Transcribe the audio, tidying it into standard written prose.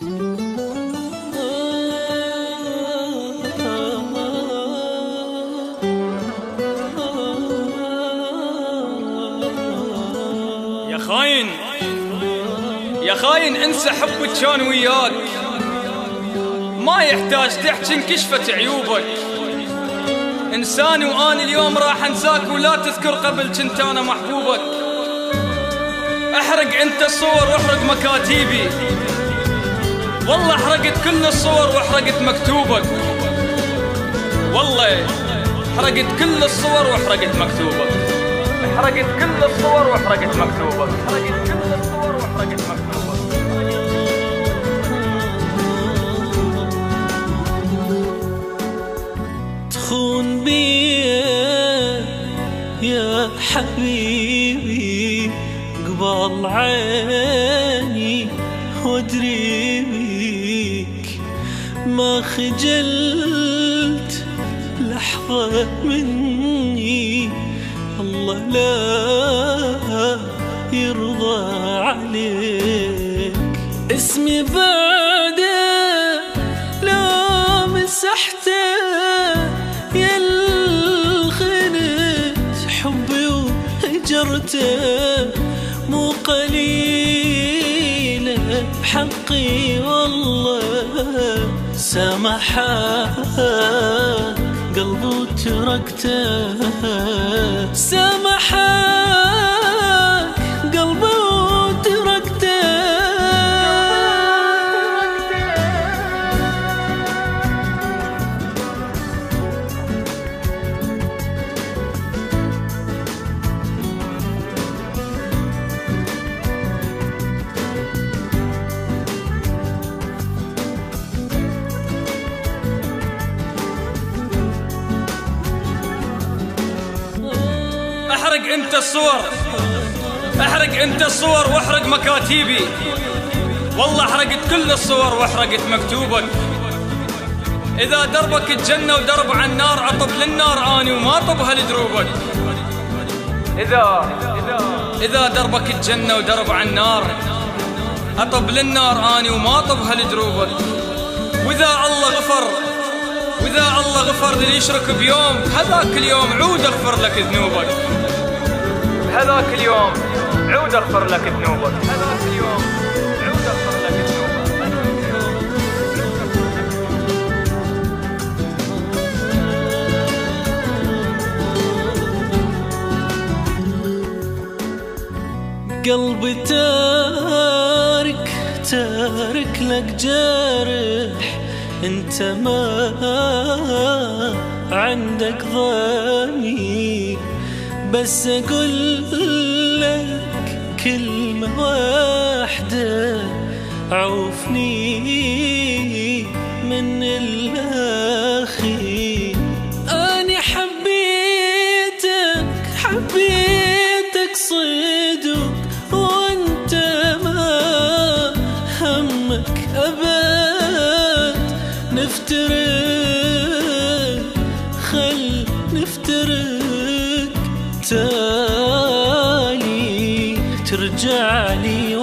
يا خاين يا خاين، انسى حبك كان وياك، ما يحتاج تحكي انكشفت عيوبك. انساني واني اليوم راح انساك، ولا تذكر قبل كنت انا محبوبك. احرق انت الصور واحرق مكاتيبي، والله حرقت كل الصور واحرقت مكتوبك. والله حرقت كل الصور واحرقت مكتوبك. حرقت كل الصور واحرقت مكتوبك. حرقت كل الصور واحرقت مكتوبك. تخون بي يا حبيبي قبال عيني وادري بيك، ما خجلت لحظة مني، الله لا يرضى عليك. اسمي بعده لا مسحته يا الخنت، حبي وهجرته مو قليلة بحقي، والله سامحك قلبي وتركته، سامحك قلبي وتركته. احرق انت الصور، احرق انت الصور واحرق مكاتيبي، والله حرقت كل الصور واحرقت مكتوبك. اذا دربك الجنة ودرب عن النار، اطب للنار اني وما طبها لدروبك. اذا دربك الجنة ودرب عن النار، اطب للنار اني وما طبها لدروبك. واذا الله غفر للي يشرك بيوم، هذاك اليوم عود اغفر لك ذنوبك. هذاك اليوم عود اغفر لك ذنوبك. هذاك اليوم عود اغفر لك ذنوبك. قلبي تارك لك جارح، انت ما عندك ضمير، بس اقول لك كلمة واحدة، عوفني من الأخير. أنا حبيتك صدق، وانت ما همك أبد نفترق، خل نفترق تالي ترجع لي